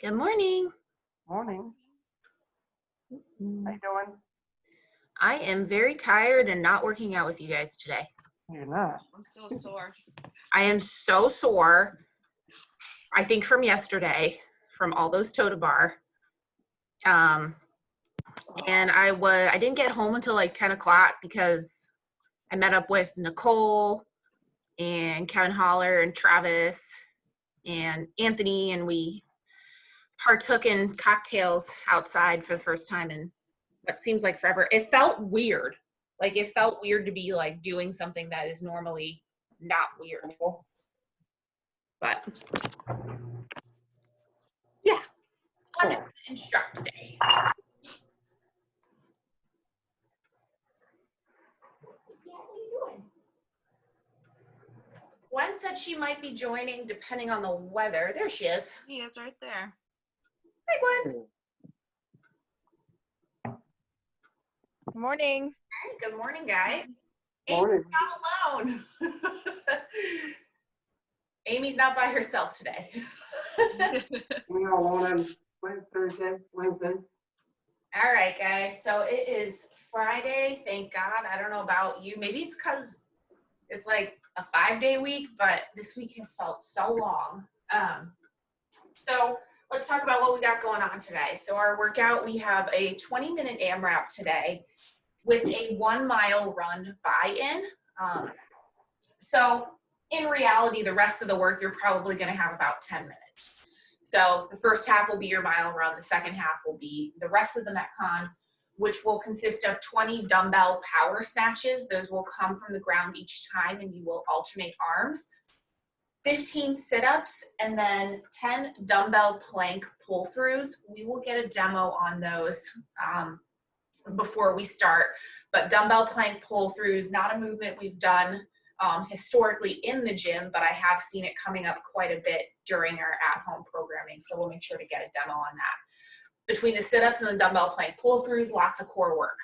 Good morning. Morning. How you doing? I am very tired and not working out with you guys today. You're not. I'm so sore. I am so sore. I think from yesterday, from all those toe to bar. And I didn't get home until like 10 o'clock because I met up with Nicole and Kevin Holler and Travis and Anthony, and we partook in cocktails outside for the first time in what seems like forever. It felt weird. Like it felt weird to be like doing something that is normally not weird. But yeah, fun to instruct today. What are you doing? Gwen said she might be joining depending on the weather. There she is. He is right there. Hi, Gwen. Good morning. Hi, good morning, guys. Morning. Amy's not alone. Amy's not by herself today. We all on Thursday, Wednesday. All right, guys. So it is Friday. Thank God. I don't know about you. Maybe it's because it's like a 5-day week, but this week has felt so long. So let's talk about what we got going on today. So our workout, we have a 20-minute AMRAP today with a 1-mile run buy-in. So in reality, the rest of the work, you're probably going to have about 10 minutes. So the first half will be your mile run. The second half will be the rest of the Metcon, which will consist of 20 dumbbell power snatches. Those will come from the ground each time, and you will alternate arms. 15 sit-ups, and then 10 dumbbell plank pull-throughs. We will get a demo on those before we start. But dumbbell plank pull-throughs, not a movement we've done historically in the gym, but I have seen it coming up quite a bit during our at-home programming, so we'll make sure to get a demo on that. Between the sit-ups and the dumbbell plank pull-throughs, lots of core work.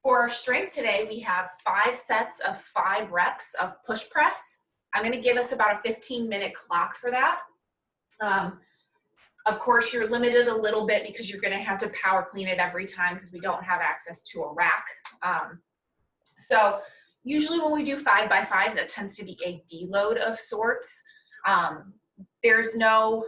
For our strength today, we have 5 sets of 5 reps of push press. I'm going to give us about a 15-minute clock for that. Of course, you're limited a little bit because you're going to have to power clean it every time because we don't have access to a rack. So usually when we do 5x5, that tends to be a deload of sorts. There's no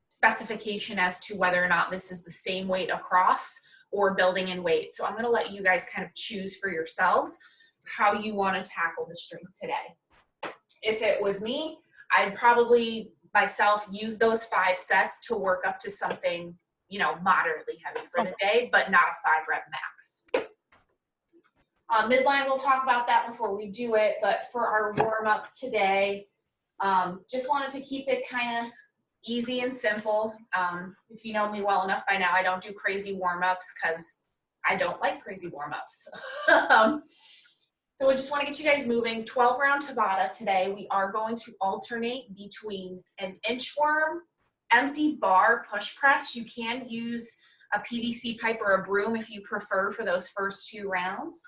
specification as to whether or not this is the same weight across or building in weight. So I'm going to let you guys kind of choose for yourselves how you want to tackle the strength today. If it was me, I'd probably myself use those 5 sets to work up to something, moderately heavy for the day, but not a 5-rep max. Midline, we'll talk about that before we do it, but for our warm-up today, just wanted to keep it kind of easy and simple. If you know me well enough by now, I don't do crazy warm-ups because I don't like crazy warm-ups. So we just want to get you guys moving. 12-round Tabata today. We are going to alternate between an inchworm, empty bar push press. You can use a PVC pipe or a broom if you prefer for those first 2 rounds.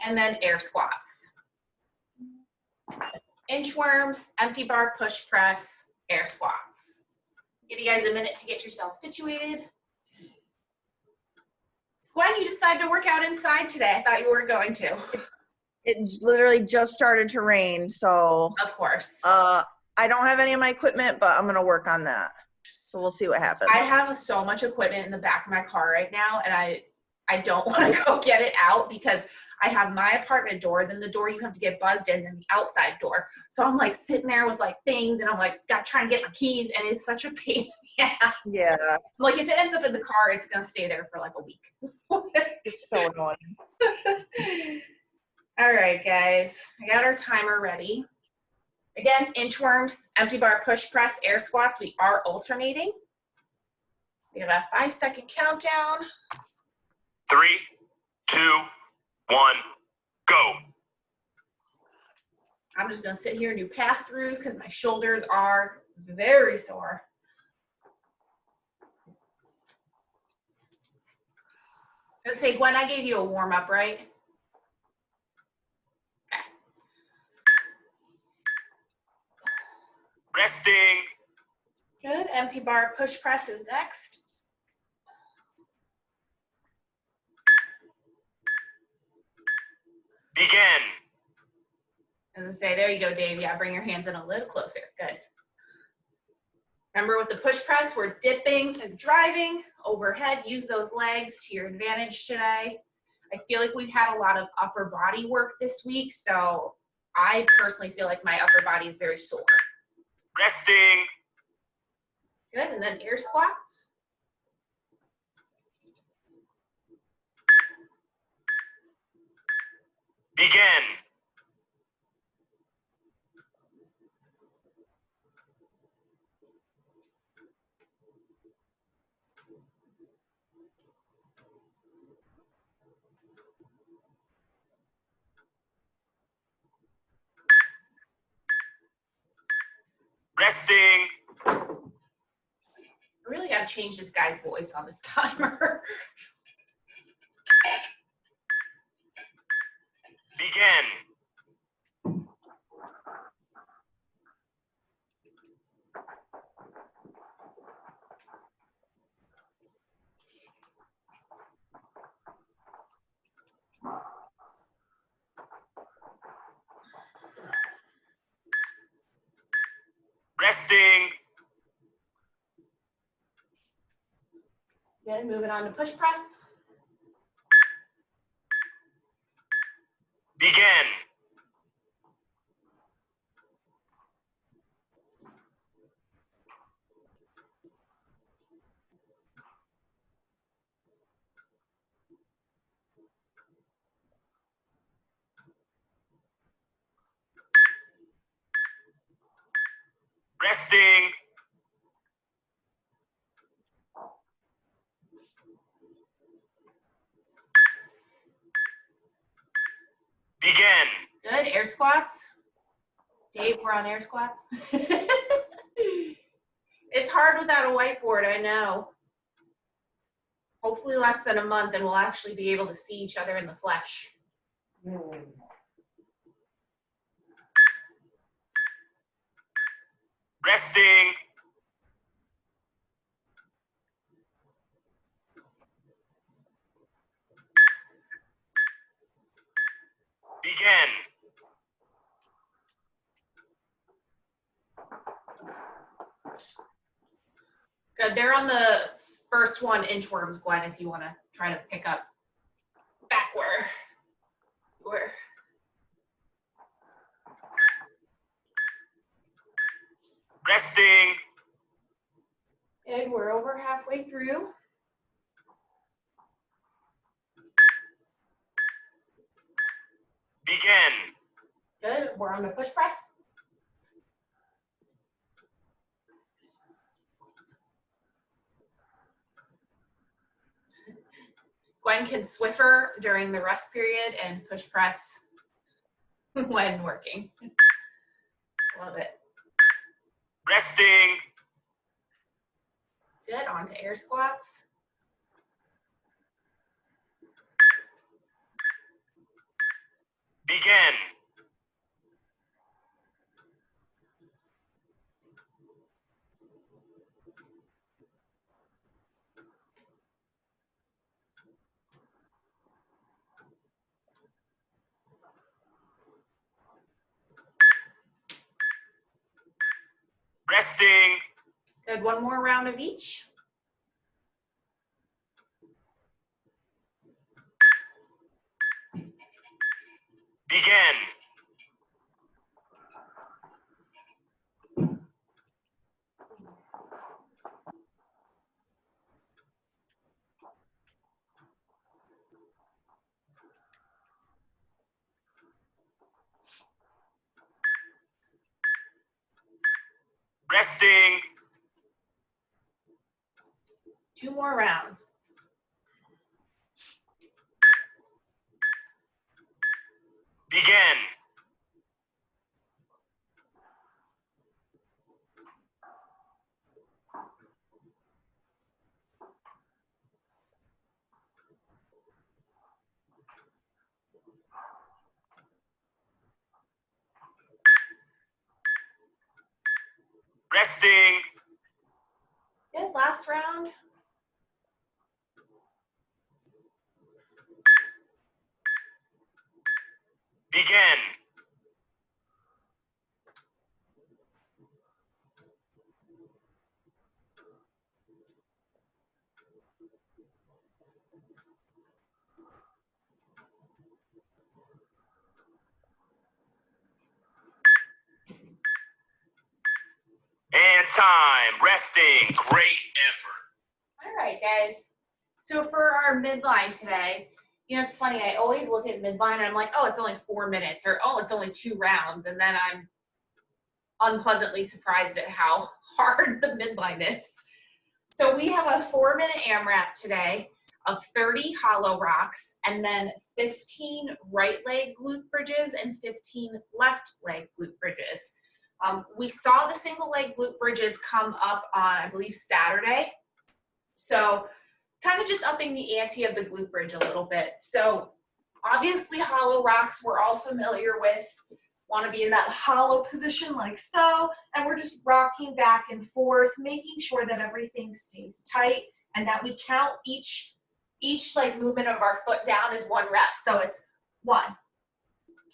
And then air squats. Inchworms, empty bar push press, air squats. Give you guys a minute to get yourself situated. Gwen, you decided to work out inside today. I thought you weren't going to. It literally just started to rain, so Of course. I don't have any of my equipment, but I'm gonna work on that. So we'll see what happens. I have so much equipment in the back of my car right now, and I don't want to go get it out because I have my apartment door, then the door you have to get buzzed in, then the outside door. So I'm like sitting there with like things, and I'm like trying to get my keys, and it's such a pain in the ass. Yeah. Like if it ends up in the car, it's gonna stay there for like a week. It's so annoying. All right, guys, I got our timer ready. Again, inchworms, empty bar push press, air squats. We are alternating. We have a 5-second countdown. 3, 2, 1, go. I'm just gonna sit here and do pass-throughs because my shoulders are very sore. Let's say, Gwen, I gave you a warm-up, right? Resting. Good. Empty bar push press is next. Begin. And then say, there you go, Dave. Yeah, bring your hands in a little closer. Good. Remember with the push press, we're dipping and driving overhead. Use those legs to your advantage today. I feel like we've had a lot of upper body work this week, so I personally feel like my upper body is very sore. Resting. Good, and then air squats. Begin. Resting. I really got to change this guy's voice on this timer. Begin. Resting. Good, moving on to push press. Begin. Resting. Begin. Good, air squats. Dave, we're on air squats. It's hard without a whiteboard, I know. Hopefully less than a month and we'll actually be able to see each other in the flesh. Resting. Begin. Good, they're on the first one, inchworms, Gwen, if you want to try to pick up back where. Resting. Good, we're over halfway through. Begin. Good, we're on the push press. Gwen can Swiffer during the rest period and push press when working. Love it. Resting. Good, on to air squats. Begin. Resting. Good, one more round of each. Begin. Resting. 2 more rounds. Begin. Resting. Good, last round. Begin. And time. Resting. Great effort. All right, guys. So for our midline today, you know, it's funny, I always look at midline and I'm like, oh, it's only 4 minutes, or oh, it's only 2 rounds. And then I'm unpleasantly surprised at how hard the midline is. So we have a 4-minute AMRAP today of 30 hollow rocks, and then 15 right leg glute bridges and 15 left leg glute bridges. We saw the single leg glute bridges come up on, I believe, Saturday. So kind of just upping the ante of the glute bridge a little bit. So obviously hollow rocks we're all familiar with. Want to be in that hollow position like so, and we're just rocking back and forth, making sure that everything stays tight and that we count each like movement of our foot down is 1 rep. So it's 1,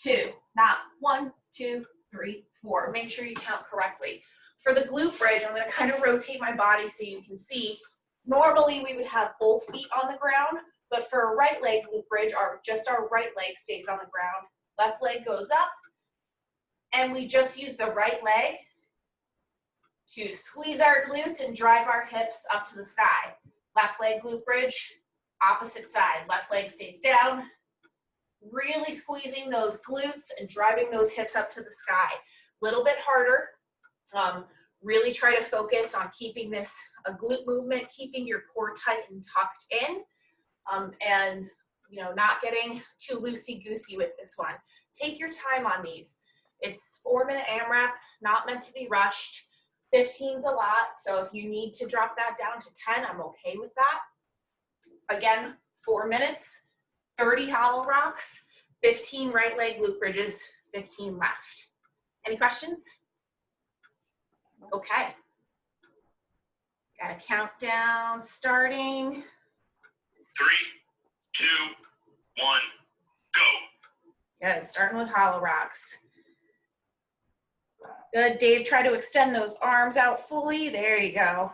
2, not 1, 2, 3, 4. Make sure you count correctly. For the glute bridge, I'm going to kind of rotate my body so you can see. Normally we would have both feet on the ground, but for a right leg glute bridge, just our right leg stays on the ground. Left leg goes up, and we just use the right leg to squeeze our glutes and drive our hips up to the sky. Left leg glute bridge, opposite side. Left leg stays down, really squeezing those glutes and driving those hips up to the sky. A little bit harder. Really try to focus on keeping this a glute movement, keeping your core tight and tucked in, and you know, not getting too loosey-goosey with this one. Take your time on these. It's 4-minute AMRAP, not meant to be rushed. 15's a lot, so if you need to drop that down to 10, I'm okay with that. Again, 4 minutes, 30 hollow rocks, 15 right leg glute bridges, 15 left. Any questions? Okay. Got a countdown starting. 3, 2, 1, go. Good, starting with hollow rocks. Good, Dave, try to extend those arms out fully. There you go.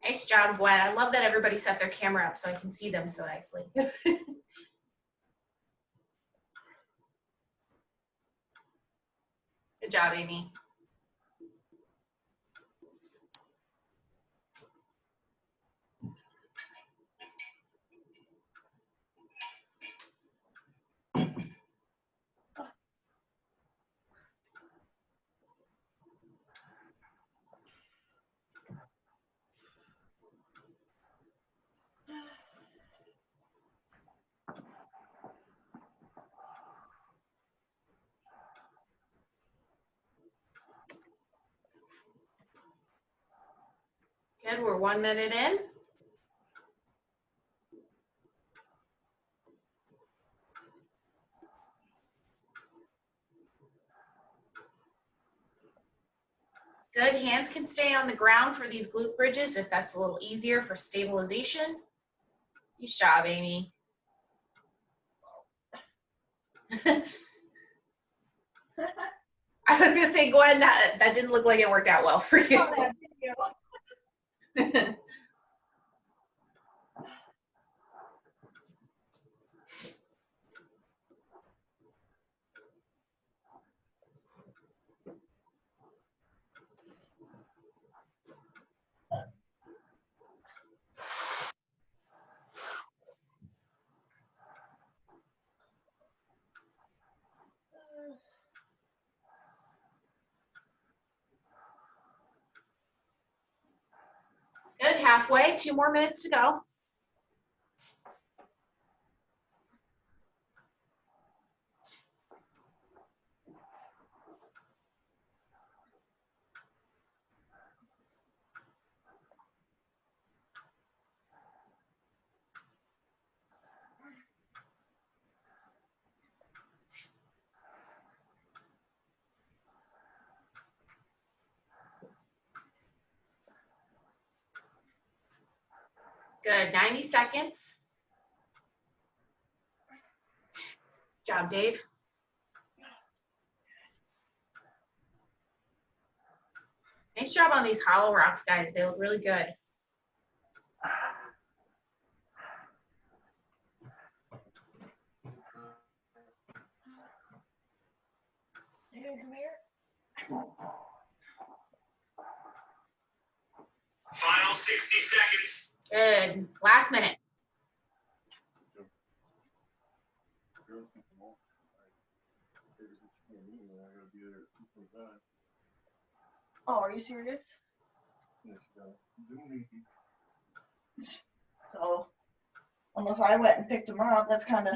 Nice job, Gwen. I love that everybody set their camera up so I can see them so nicely. Good job, Amy. Good, we're 1 minute in. Good, hands can stay on the ground for these glute bridges if that's a little easier for stabilization. Nice job, Amy. I was gonna say, Gwen, that didn't look like it worked out well for you. Oh, that video. Good, halfway, 2 more minutes to go. Good, 90 seconds. Good job, Dave. Nice job on these hollow rocks, guys. They look really good. Come here. Final 60 seconds. Good. Last minute. Oh, are you serious? So, unless I went and picked them up, that's kind of.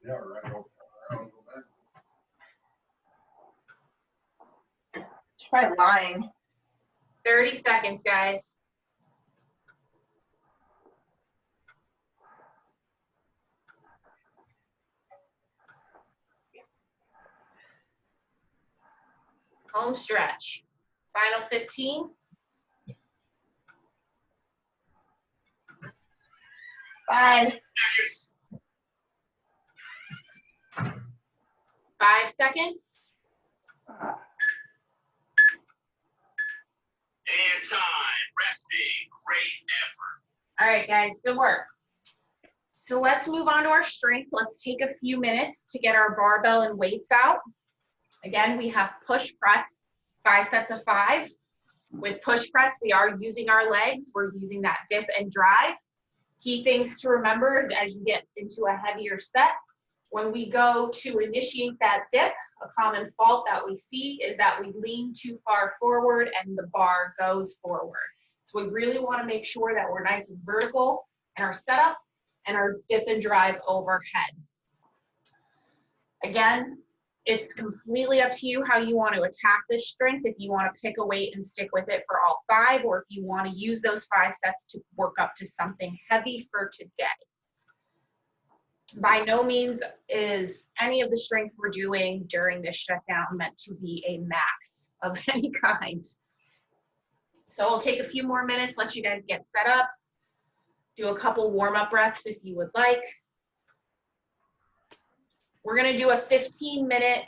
Yeah, right. She's probably lying. 30 seconds, guys. Home stretch. Final 15. 5. Seconds. 5 seconds. And time. Resting. Great effort. All right, guys, good work. So let's move on to our strength. Let's take a few minutes to get our barbell and weights out. Again, we have push press, 5 sets of 5. With push press, we are using our legs. We're using that dip and drive. Key things to remember is as you get into a heavier set, when we go to initiate that dip, a common fault that we see is that we lean too far forward and the bar goes forward. So we really want to make sure that we're nice and vertical in our setup and our dip and drive overhead. Again, it's completely up to you how you want to attack this strength, if you want to pick a weight and stick with it for all 5, or if you want to use those 5 sets to work up to something heavy for today. By no means is any of the strength we're doing during this shutdown meant to be a max of any kind. So I'll take a few more minutes, let you guys get set up, do a couple warm-up reps if you would like. We're gonna do a 15-minute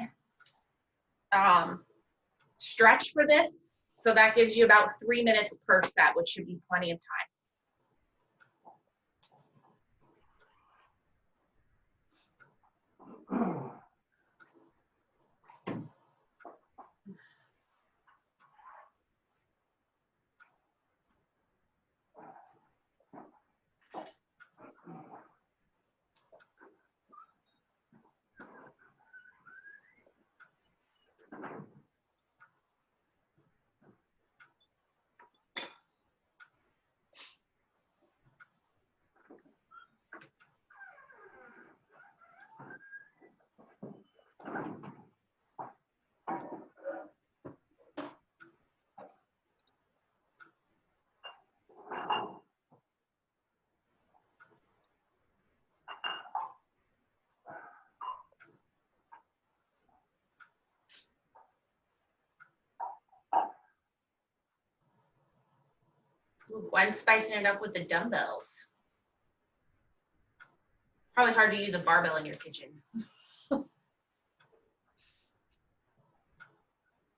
stretch for this. So that gives you about 3 minutes per set, which should be plenty of time. Ooh, Gwen's spicing it up with the dumbbells. Probably hard to use a barbell in your kitchen.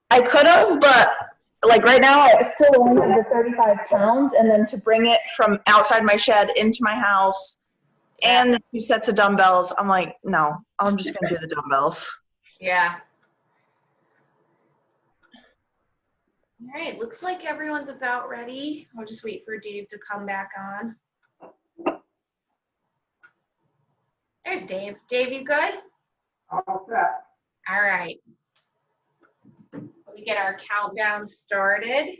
I could have, but like right now, I still only have the 35 pounds, and then to bring it from outside my shed into my house and the 2 sets of dumbbells, I'm like, no, I'm just going to do the dumbbells. Yeah. All right, looks like everyone's about ready. I'll just wait for Dave to come back on. There's Dave. Dave, you good? All set. All right. Let me get our countdown started.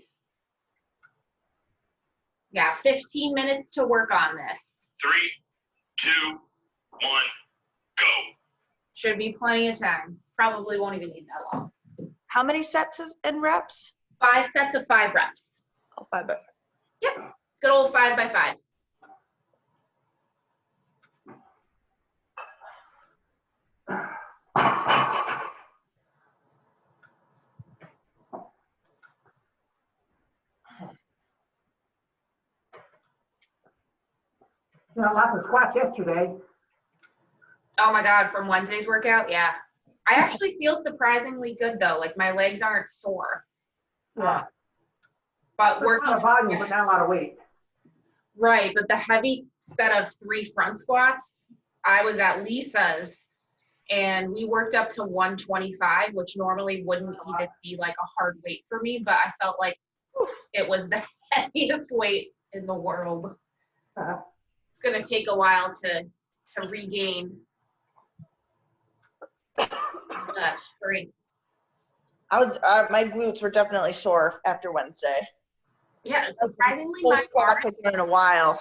Yeah, 15 minutes to work on this. 3, 2, 1, go. Should be plenty of time. Probably won't even need that long. How many sets and reps? 5 sets of 5 reps. Oh, 5 but Yep, good old 5 by 5. Got lots of squats yesterday. Oh my God, from Wednesday's workout? Yeah. I actually feel surprisingly good though. Like my legs aren't sore. Yeah. But There's a lot of volume, but not a lot of weight. right, but the heavy set of 3 front squats, I was at Lisa's and we worked up to 125, which normally wouldn't even be like a hard weight for me, but I felt like it was the heaviest weight in the world. Uh-huh. It's gonna take a while to regain strength. My glutes were definitely sore after Wednesday. Yeah, surprisingly, Full my squats I've done in a while.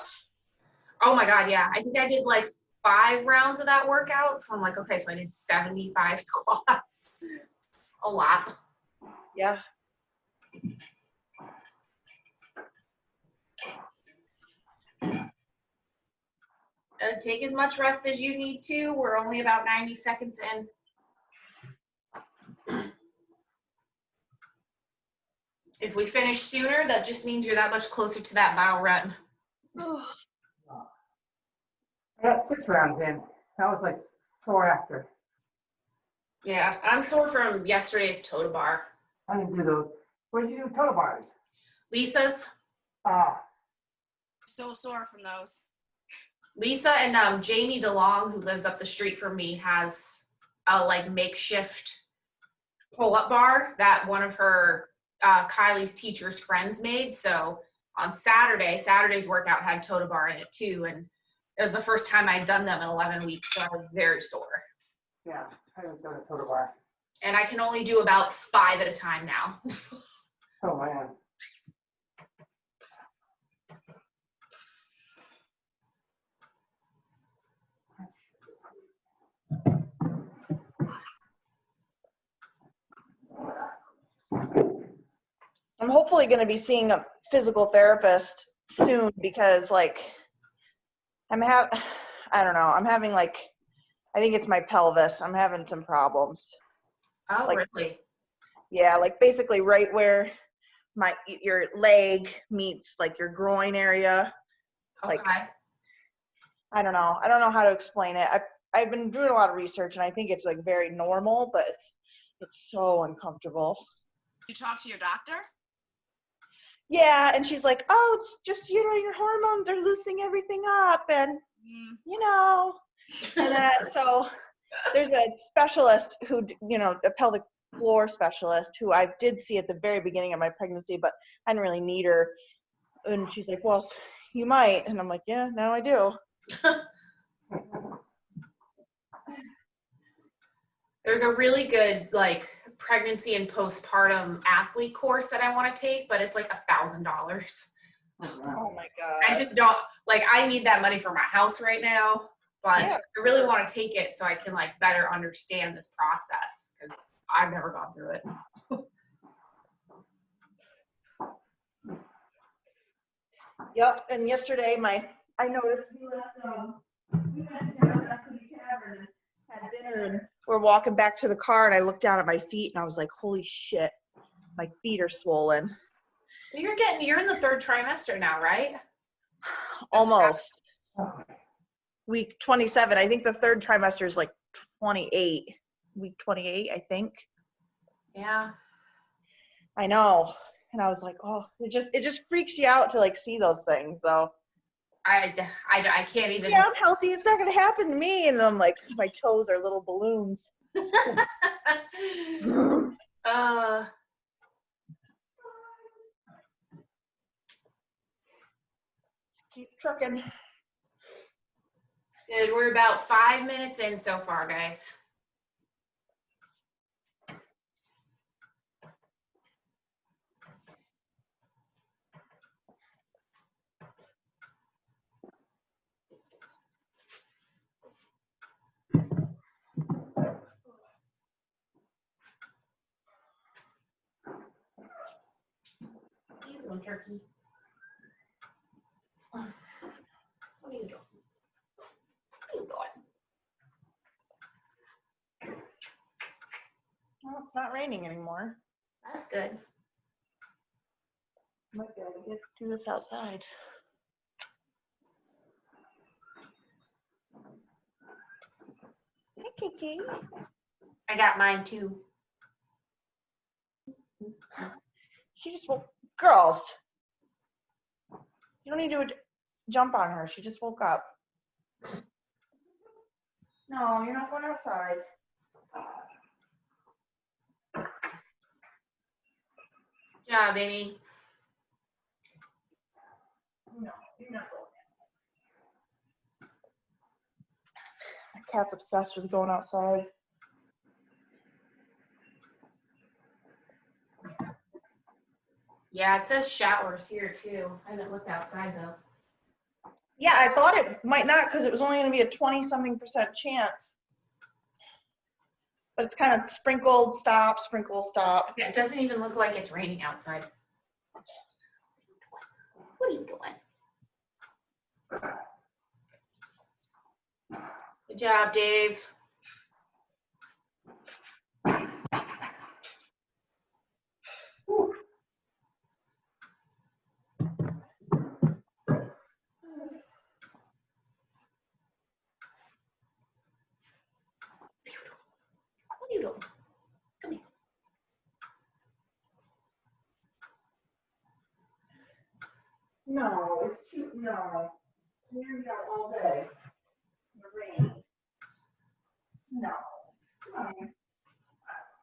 oh my God, yeah. I think I did like 5 rounds of that workout. So I'm like, okay, so I did 75 squats. A lot. Yeah. Take as much rest as you need to. We're only about 90 seconds in. If we finish sooner, that just means you're that much closer to that mile run. I got 6 rounds in. That was like sore after. Yeah, I'm sore from yesterday's total bar. I didn't do those. What did you do? Total bars. Lisa's. So sore from those. Lisa and Jamie DeLong, who lives up the street from me, has a like makeshift pull-up bar that one of her Kylie's teacher's friends made. So on Saturday's workout had total bar in it too, and it was the first time I'd done them in 11 weeks, so I was very sore. Yeah, I haven't done a total bar. And I can only do about 5 at a time now. Oh man. I'm hopefully going to be seeing a physical therapist soon because like I don't know, I'm having like, I think it's my pelvis. I'm having some problems. Oh, Like, really? Yeah, like basically right where your leg meets like your groin area. Okay. Like, I don't know how to explain it. I've been doing a lot of research and I think it's like very normal, but it's so uncomfortable. You talk to your doctor? Yeah, and she's like, oh, it's just, your hormones are loosening everything up and, and then, so there's a specialist who, a pelvic floor specialist who I did see at the very beginning of my pregnancy, but I didn't really need her. And she's like, well, you might. And I'm like, yeah, now I do. There's a really good like pregnancy and postpartum athlete course that I want to take, but it's like $1,000. Oh my God. I just don't like, I need that money for my house right now, but Yeah. I really want to take it so I can like better understand this process because I've never gone through it. Yep. And yesterday I noticed we went to the tavern and had dinner and we're walking back to the car and I looked down at my feet and I was like, holy shit, my feet are swollen. You're in the 3rd trimester now, right? Almost. Week 27. I think the 3rd trimester is like 28. Week 28, I think. Yeah. I know. And I was like, oh, it just freaks you out to like see those things. So I can't even. yeah, I'm healthy. It's not going to happen to me. And I'm like, my toes are little balloons. Keep trucking. Good. We're about 5 minutes in so far, guys. What are you doing, turkey? What are you doing? What are you doing? Well, it's not raining anymore. That's good. Might be able to do this outside. Kiki. I got mine too. She just woke. Girls, you don't need to jump on her. She just woke up. No, you're not going outside. Good job, baby. No, you're not going. My cat's obsessed with going outside. Yeah, it says showers here too. I haven't looked outside though. Yeah, I thought it might not because it was only going to be a 20-something% chance. But it's kind of sprinkled, stop, sprinkle, stop. Yeah, it doesn't even look like it's raining outside. What are you doing? Good job, Dave. What are you doing? Come here. No, it's too, no. Here we are all day. In the rain. No. Come on.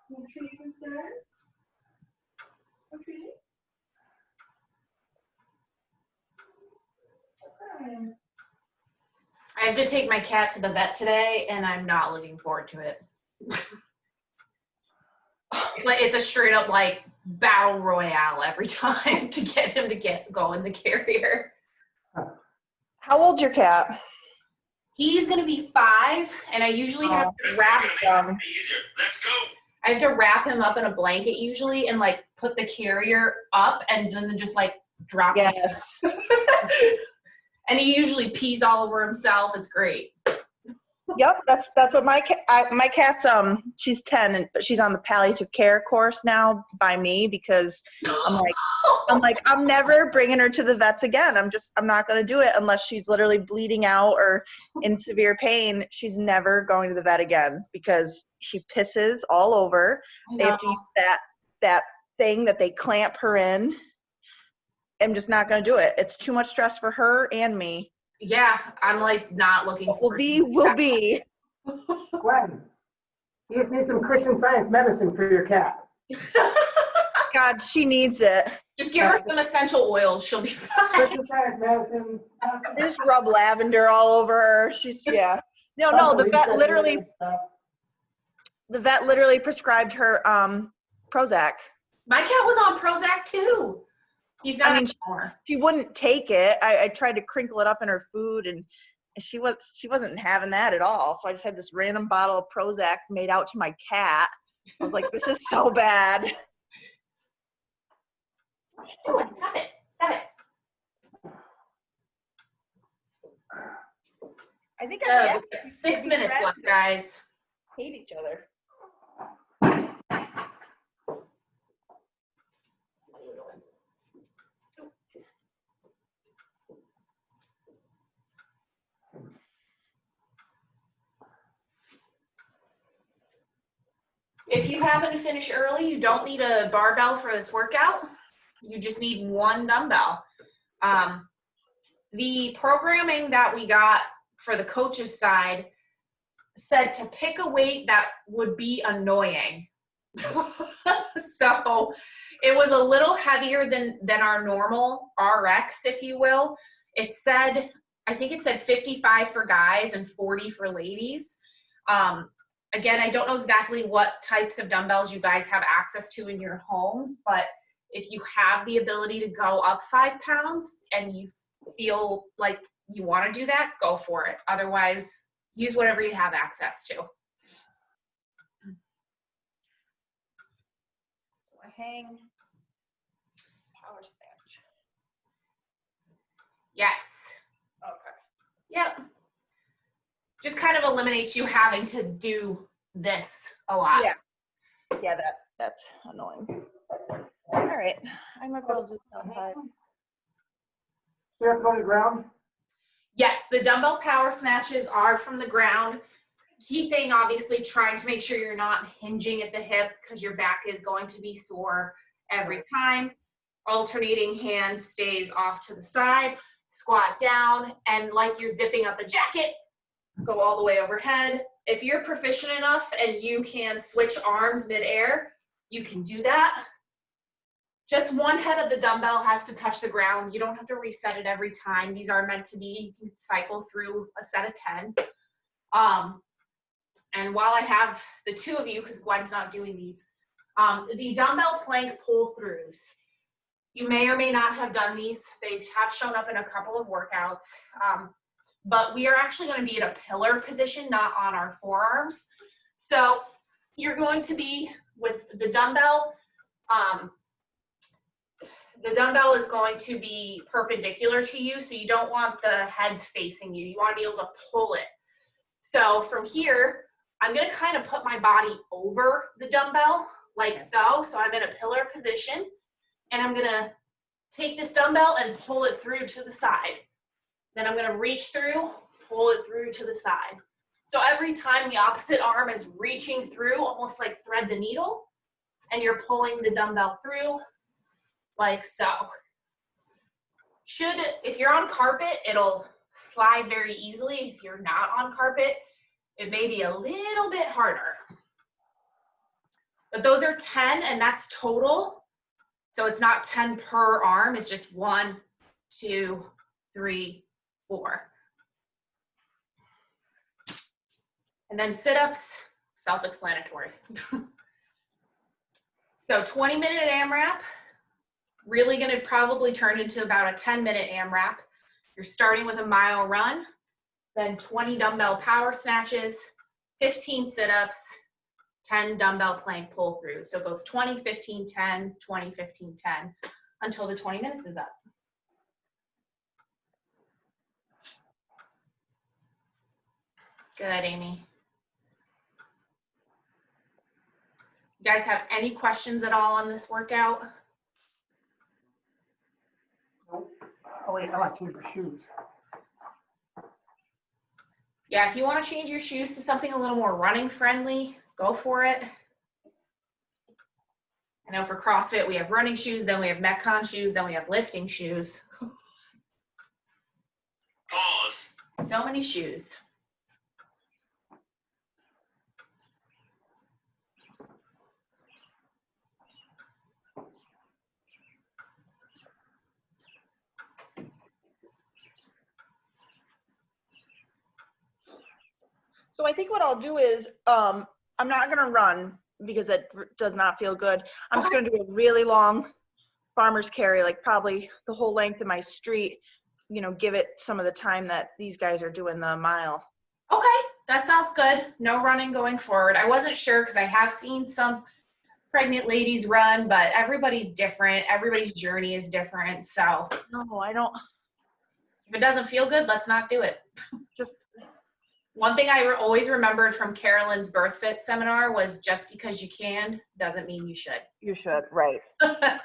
You treat instead? Okay. Okay. I have to take my cat to the vet today, and I'm not looking forward to it. It's a straight up like battle royale every time to get him to go in the carrier. How old's your cat? He's gonna be 5, and I usually have to wrap. Easier. Let's go. I have to wrap him up in a blanket usually, and like put the carrier up, and then just like drop. Yes. And he usually pees all over himself. It's great. Yep, that's what my cat's she's 10 but she's on the palliative care course now by me because I'm like I'm never bringing her to the vets again. I'm not going to do it unless she's literally bleeding out or in severe pain. She's never going to the vet again because she pisses all over. They have to use that thing that they clamp her in. I'm just not going to do it. It's too much stress for her and me. Yeah, I'm like not looking forward. Will be. Gwen, you just need some Christian Science medicine for your cat. God, she needs it. Just give her some essential oils. She'll be fine. Christian Science medicine. Just rub lavender all over her. No, the vet literally prescribed her Prozac. My cat was on Prozac too. He's not anymore. She wouldn't take it. I tried to crinkle it up in her food and she wasn't having that at all. So I just had this random bottle of Prozac made out to my cat. I was like, this is so bad. What are you doing? Stop it. Stop it. I think 6 minutes left, guys. Hate each other. What are you doing? If you happen to finish early, you don't need a barbell for this workout. You just need one dumbbell. The programming that we got for the coach's side said to pick a weight that would be annoying. So it was a little heavier than our normal RX, if you will. I think it said 55 for guys and 40 for ladies. Again, I don't know exactly what types of dumbbells you guys have access to in your homes, but if you have the ability to go up 5 pounds and you feel like you want to do that, go for it. Otherwise, use whatever you have access to. So I hang power snatch. Yes. Okay. Yep. Just kind of eliminates you having to do this a lot. Yeah, that's annoying. All right, I'm gonna go just outside. You have to go to the ground? Yes, the dumbbell power snatches are from the ground. Key thing, obviously, trying to make sure you're not hinging at the hip because your back is going to be sore every time. Alternating hand stays off to the side, squat down, and like you're zipping up a jacket, go all the way overhead. If you're proficient enough and you can switch arms midair, you can do that. Just one head of the dumbbell has to touch the ground. You don't have to reset it every time. These are meant to be, you can cycle through a set of 10. And while I have the two of you, because Gwen's not doing these, the dumbbell plank pull-throughs. You may or may not have done these. They have shown up in a couple of workouts. But we are actually going to be in a pillar position, not on our forearms. So you're going to be with the dumbbell. The dumbbell is going to be perpendicular to you, so you don't want the heads facing you. You want to be able to pull it. So from here, I'm going to kind of put my body over the dumbbell like so. So I'm in a pillar position, and I'm going to take this dumbbell and pull it through to the side. Then I'm going to reach through, pull it through to the side. So every time the opposite arm is reaching through, almost like thread the needle, and you're pulling the dumbbell through like so. If you're on carpet, it'll slide very easily. If you're not on carpet, it may be a little bit harder. But those are 10, and that's total. So it's not 10 per arm, it's just 1, 2, 3, 4. And then sit-ups, self-explanatory. So 20-minute AMRAP, really gonna probably turn into about a 10-minute AMRAP. You're starting with a mile run, then 20 dumbbell power snatches, 15 sit-ups, 10 dumbbell plank pull through. So it goes 20, 15, 10, 20, 15, 10 until the 20 minutes is up. Good, Amy. You guys have any questions at all on this workout? Oh, wait, I want to change the shoes. Yeah, if you want to change your shoes to something a little more running friendly, go for it. I know for CrossFit, we have running shoes, then we have Metcon shoes, then we have lifting shoes. Pause. So many shoes. So I think what I'll do is, I'm not gonna run because it does not feel good. I'm just gonna do a really long farmer's carry, like probably the whole length of my street, you know, give it some of the time that these guys are doing the mile. Okay, that sounds good. No running going forward. I wasn't sure because I have seen some pregnant ladies run, but everybody's different. Everybody's journey is different. So No, I don't. if it doesn't feel good, let's not do it. Just One thing I always remembered from Carolyn's birth fit seminar was just because you can doesn't mean you should. you should, right? That's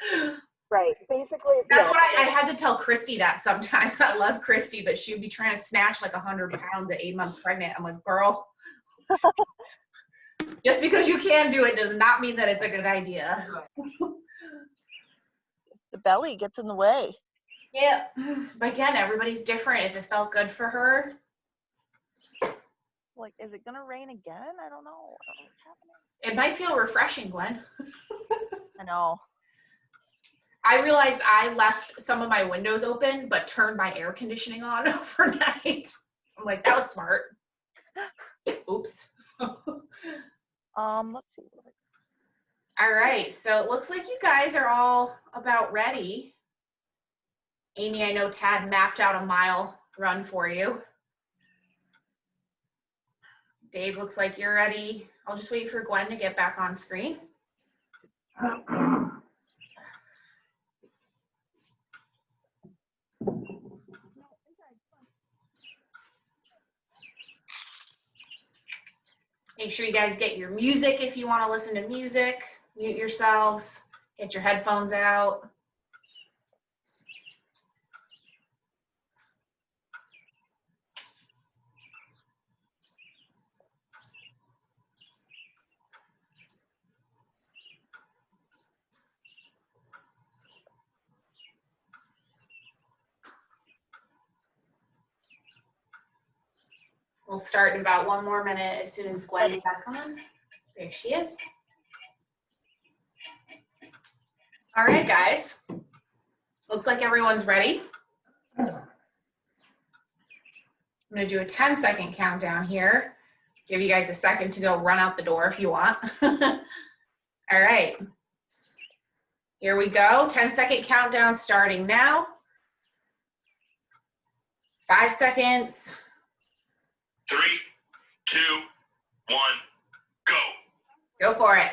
Right. Basically, what I had to tell Christy that sometimes. I love Christy, but she would be trying to snatch like 100 pounds at 8 months pregnant. I'm like, girl, just because you can do it does not mean that it's a good idea. the belly gets in the way. Yeah, but again, everybody's different. If it felt good for her, Like, is it gonna rain again? I don't know. I don't know what's happening. it might feel refreshing, Gwen. I know. I realized I left some of my windows open, but turned my air conditioning on overnight. I'm like, that was smart. Oops. Let's see. All right, so it looks like you guys are all about ready. Amy, I know Tad mapped out a mile run for you. Dave, looks like you're ready. I'll just wait for Gwen to get back on screen. Make sure you guys get your music if you want to listen to music. Mute yourselves. Get your headphones out. We'll start in about 1 more minute as soon as Gwen's back on. There she is. All right, guys. Looks like everyone's ready. I'm gonna do a 10-second countdown here. Give you guys a second to go run out the door if you want. All right. Here we go. 10-second countdown starting now. 5 seconds. 3, 2, 1, go. Go for it.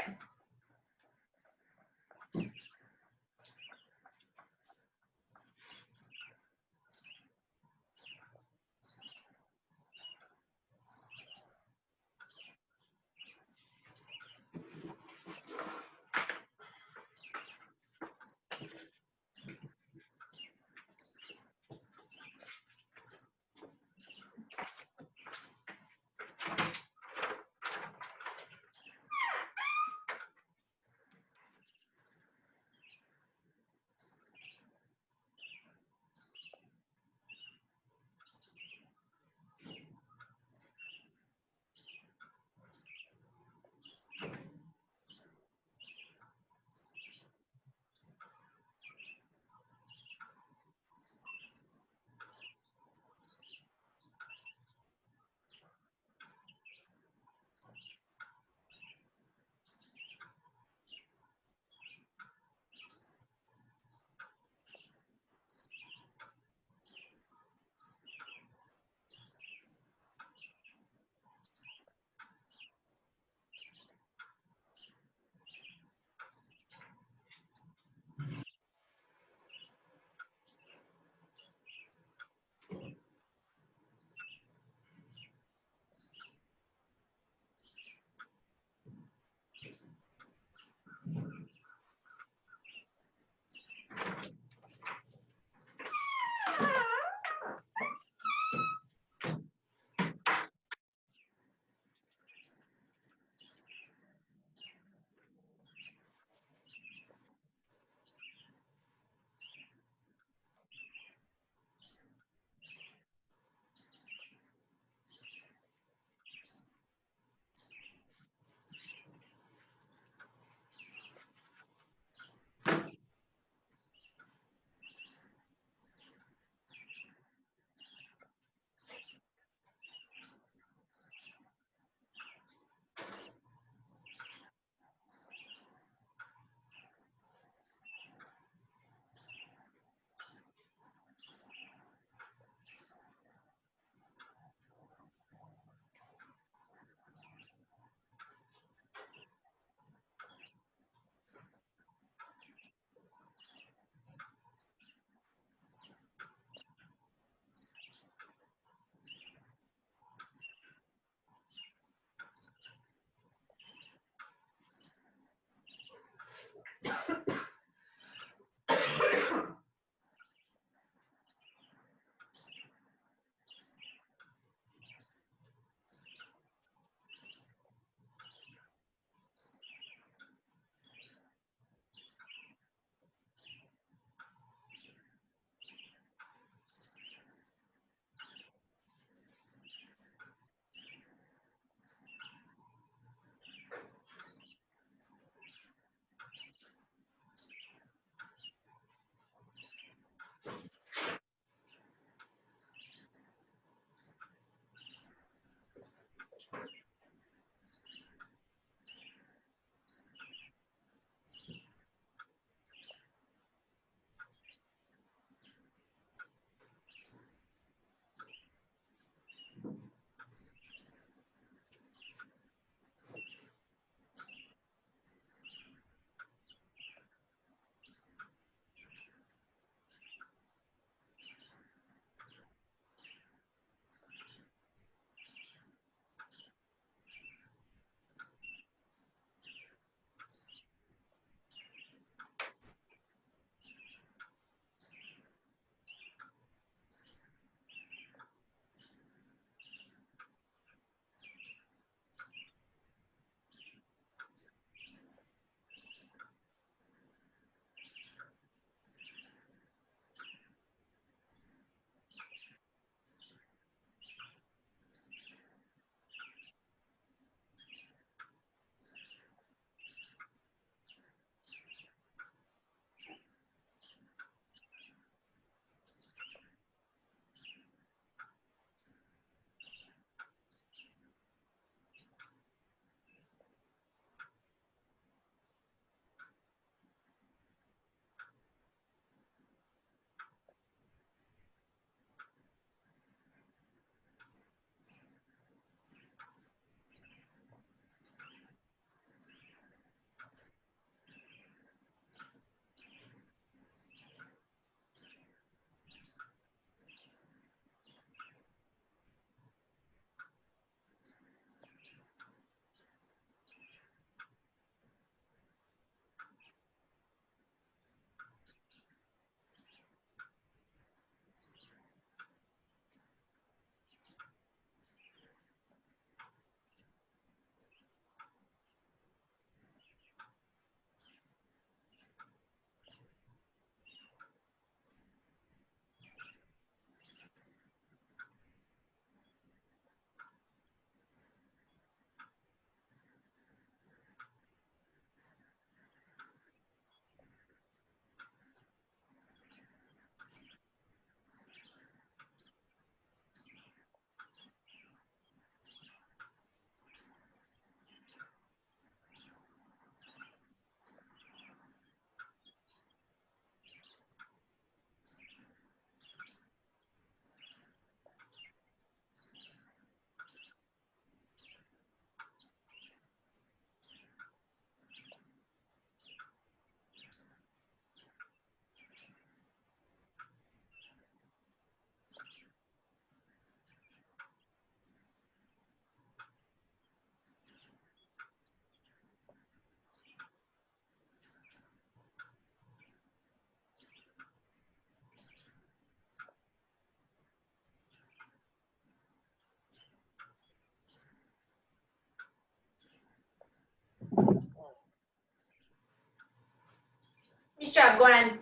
job, Gwen.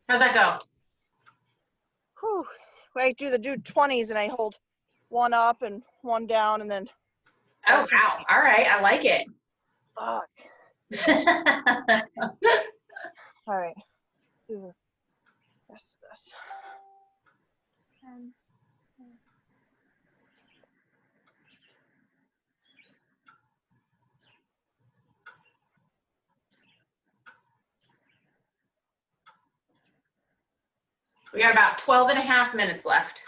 How'd that go? Whew. I do 20s and I hold one up and one down and then. Oh, wow. All right. I like it. Fuck. All right. Do the rest of this. 10. We got about 12 and a half minutes left.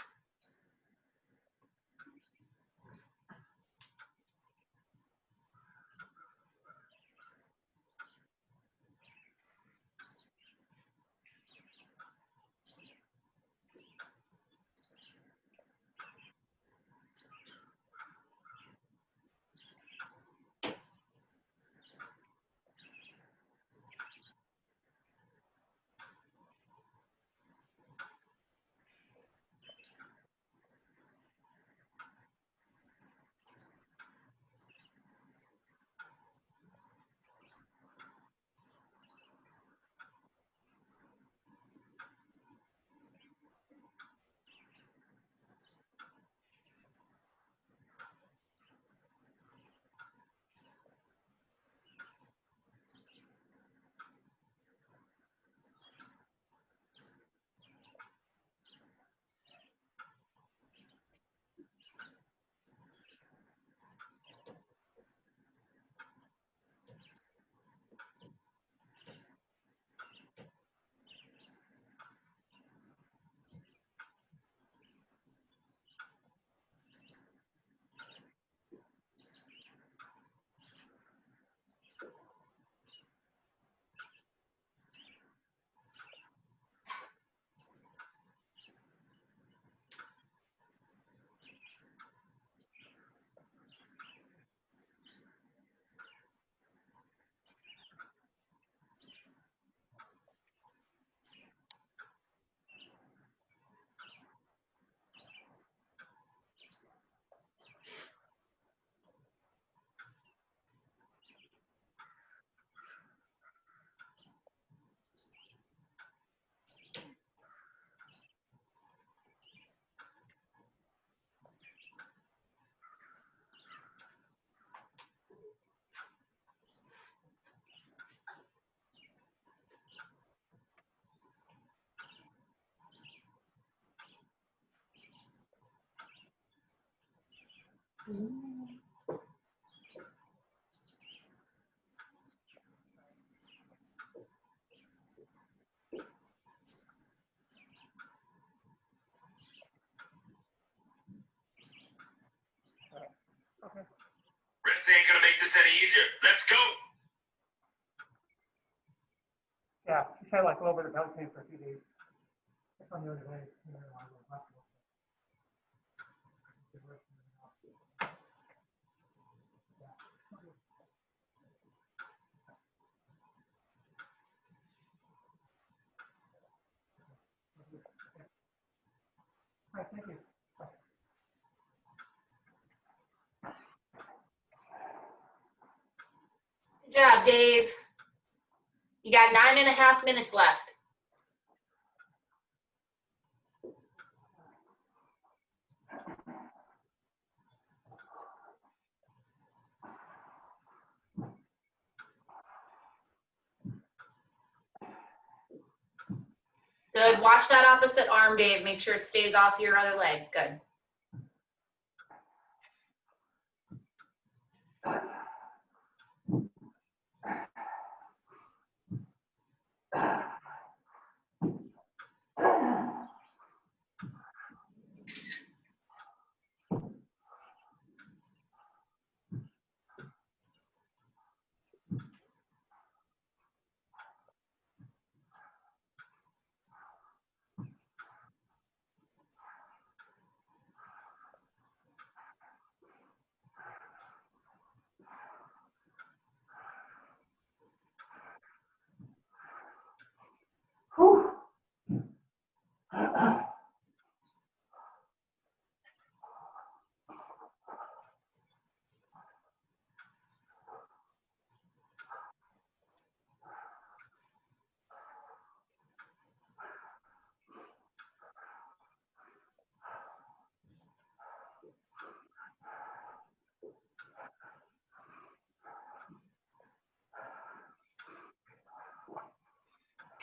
Resting ain't gonna make this any easier. Let's go. Yeah, she's had like a little bit of belly pain for a few days. That's on the other way. All right, thank you. Good job, Dave. You got 9.5 minutes left. Good. Watch that opposite arm, Dave. Make sure it stays off your other leg. Good.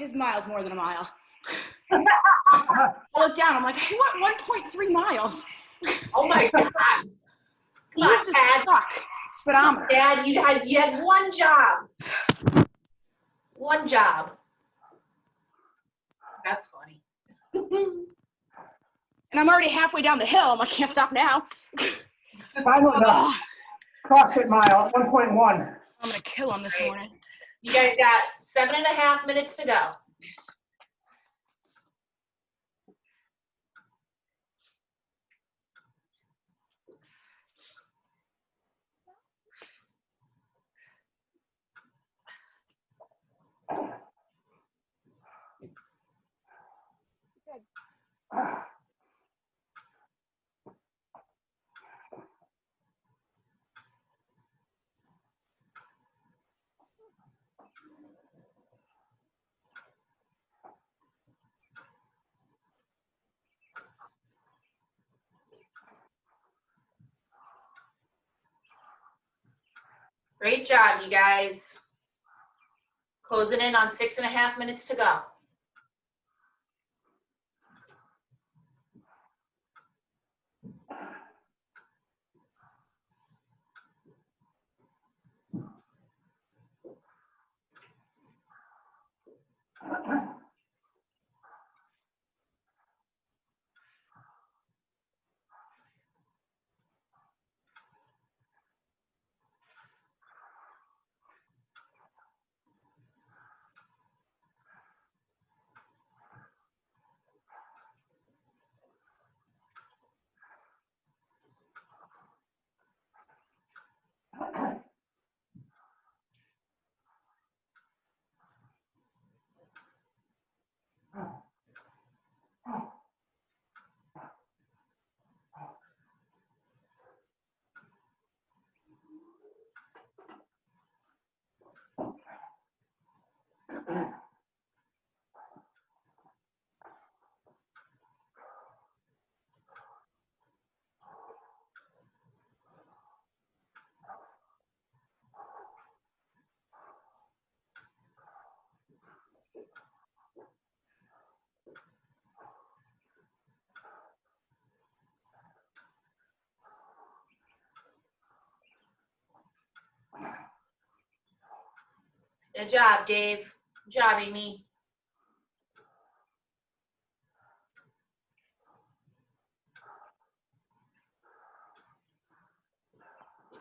His mile's more than a mile. I looked down. I'm like, I want 1.3 miles. Oh my God. He used his truck speedometer. Dad, you had one job. One job. That's funny. And I'm already halfway down the hill. I'm like, can't stop now. Final Oh, CrossFit mile, 1.1. I'm gonna kill him this morning. You guys got 7.5 minutes to go. Yes. Great job, you guys. Closing in on 6.5 minutes to go. Good job, Dave. Good job, Amy.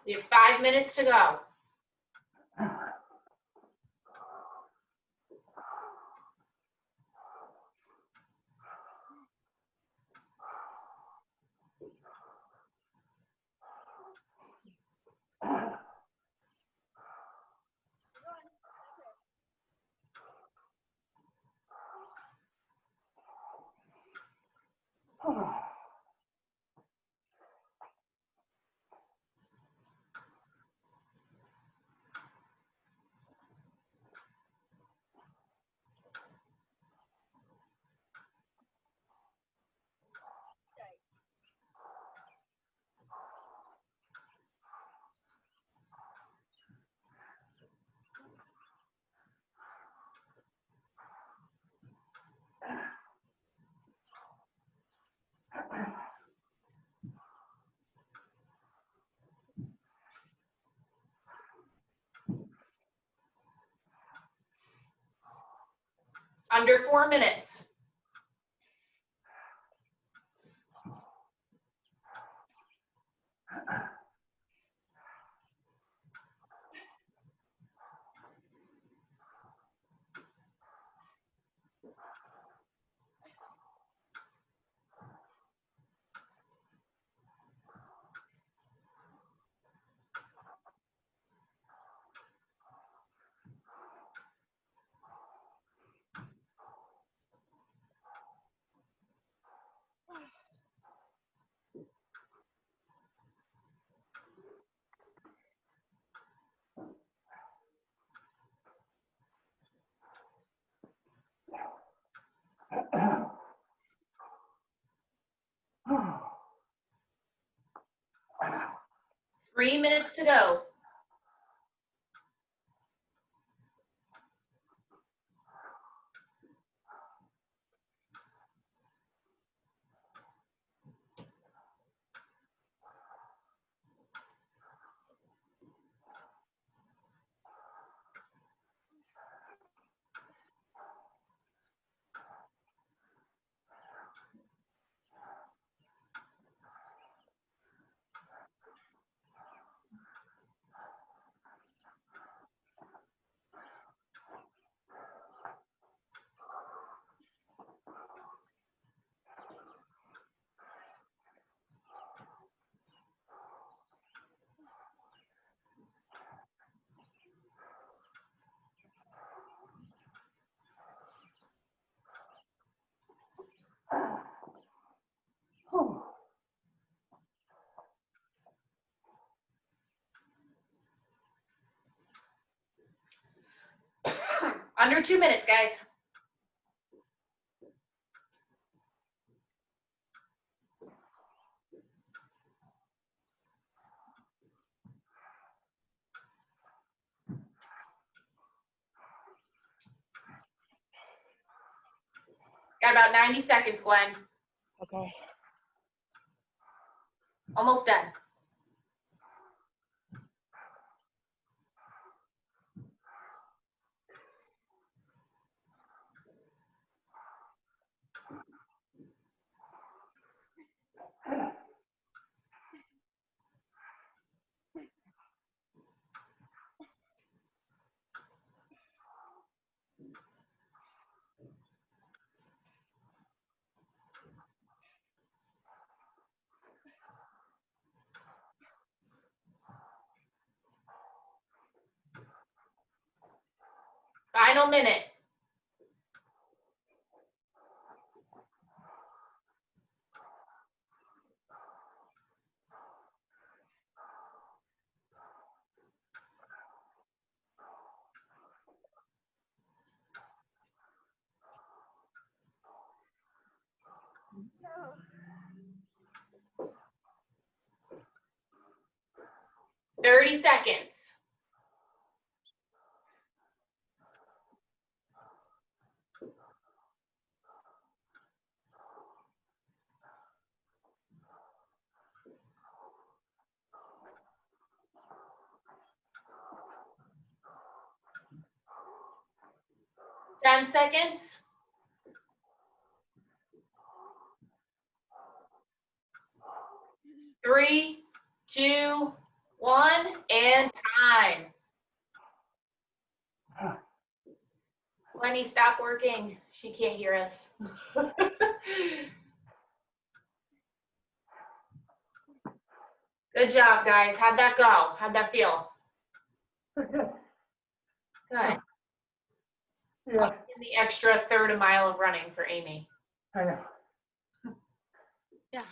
You have 5 minutes to go. Under 4 minutes. Three minutes to go. Under 2 minutes, guys. Got about 90 seconds, Gwen. Okay. Almost done. Final minute. No. 30 seconds. Ten seconds. Three, two, one, and time. Lenny, stop working. She can't hear us. Good job, guys. How'd that go? How'd that feel? Good. Good. Yeah, And the extra third a mile of running for Amy. I know. Yeah.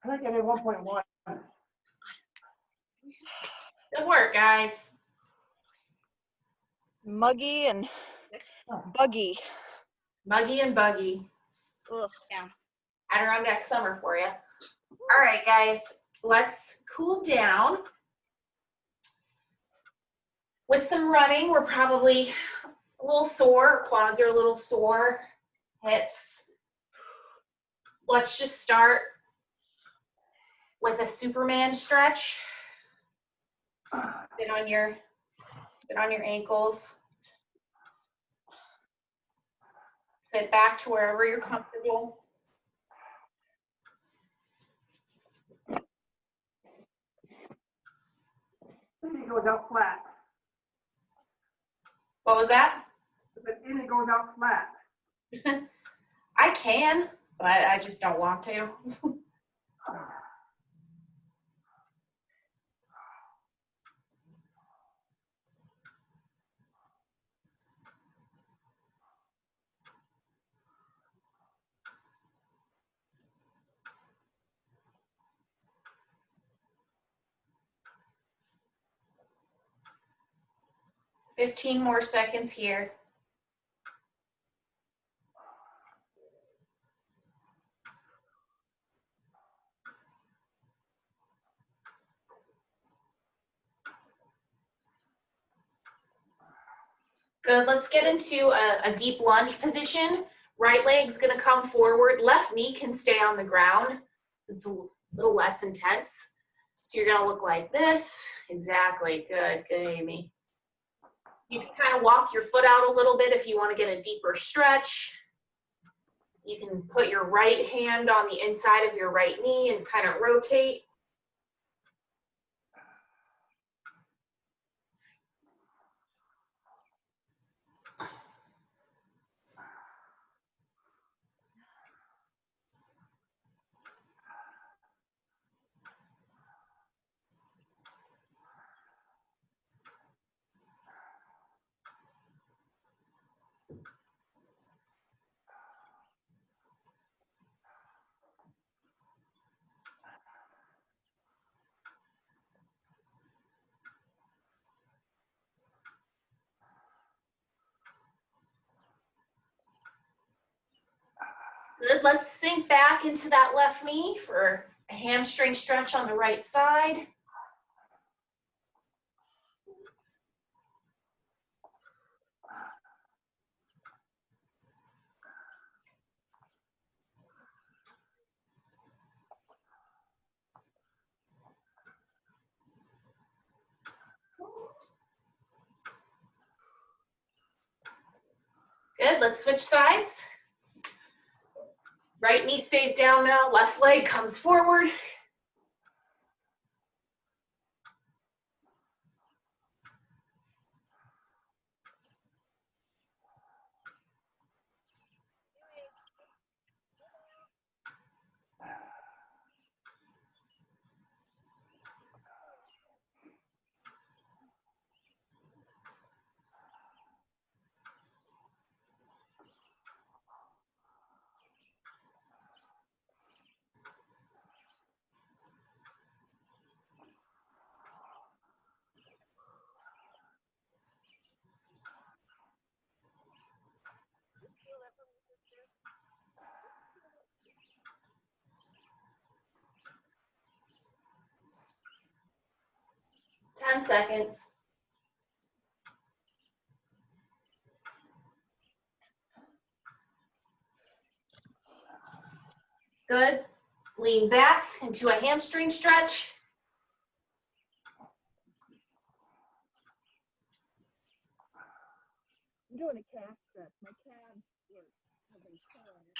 I think I did 1.1. Good work, guys. Muggy and buggy. Muggy and buggy. Ugh. Yeah. Adirondack summer for you. All right, guys. Let's cool down. With some running, we're probably a little sore. Quads are a little sore. Hips. Let's just start with a Superman stretch. Sit on your ankles. Sit back to wherever you're comfortable. Innie goes out flat. What was that? I said Innie goes out flat. I can, but I just don't want to. 15 more seconds here. Good, let's get into a deep lunge position. Right leg's gonna come forward, left knee can stay on the ground. It's a little less intense. So you're gonna look like this. Exactly, good, Amy. You can kind of walk your foot out a little bit if you wanna get a deeper stretch. You can put your right hand on the inside of your right knee and kind of rotate. Good. Let's sink back into that left knee for a hamstring stretch on the right side. Good. Let's switch sides. Right knee stays down now. Left leg comes forward. Ten seconds. Good. Lean back into a hamstring stretch. I'm doing a calf stretch. My calves have been killing it.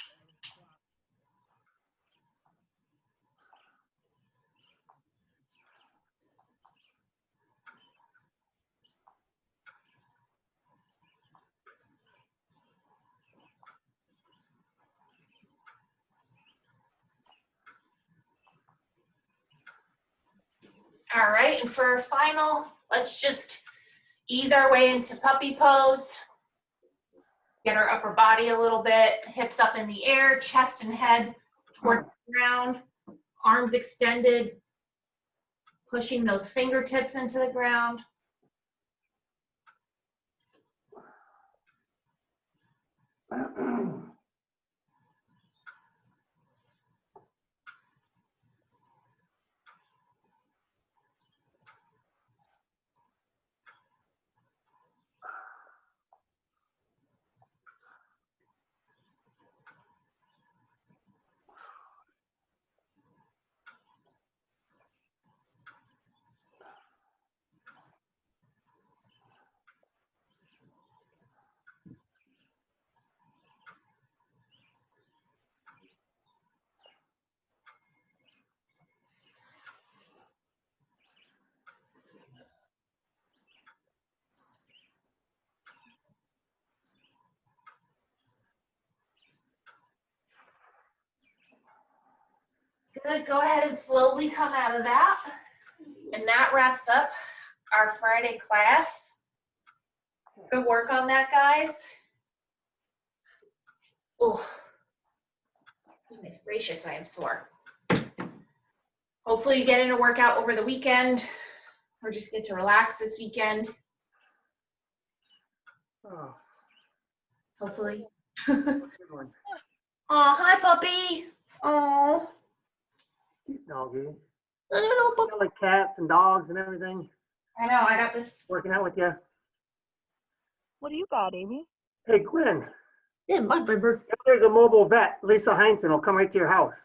All right, and for our final, let's just ease our way into puppy pose. Get our upper body a little bit, hips up in the air, chest and head toward the ground, arms extended, pushing those fingertips into the ground. Good, go ahead and slowly come out of that. And that wraps up our Friday class. Good work on that, guys. Oh, goodness gracious, I am sore. Hopefully you get in a workout over the weekend or just get to relax this weekend. Oh, Hopefully. good one. Oh, hi, puppy. Oh, Cute doggy. little puppy. You like cats and dogs and everything. I know, I got this. Working out with you. What do you got, Amy? Hey, Glenn. Yeah, my baby. If there's a mobile vet, Lisa Heinzen will come right to your house.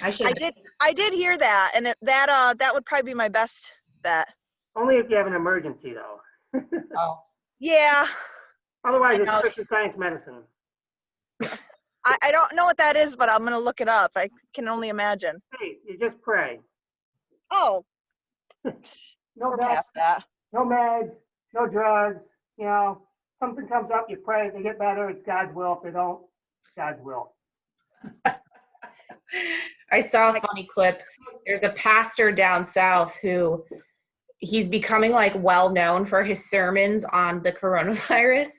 I did hear that, and that would probably be my best bet. Only if you have an emergency, though. Oh. Yeah, Otherwise, I it's know. Christian Science medicine. I don't know what that is, but I'm gonna look it up. I can only imagine. Hey, you just pray. Oh, No we're meds, past that. no meds, no drugs. You know, something comes up, you pray. If they get better, it's God's will. If they don't, God's will. I saw a funny clip. There's a pastor down south who he's becoming like well known for his sermons on the coronavirus.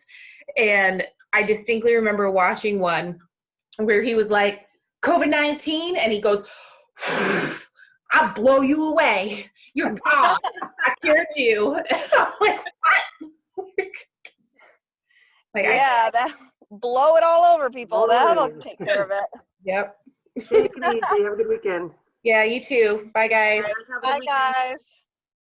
And I distinctly remember watching one where he was like, COVID-19, and he goes, I'll blow you away. You're gone. I cured you. I'm like, what? Like, Yeah, blow it all over people. Blow it That'll away. take care of it. Yep. Take it easy. Have a good weekend. Yeah, you too. Bye, guys. Bye, guys.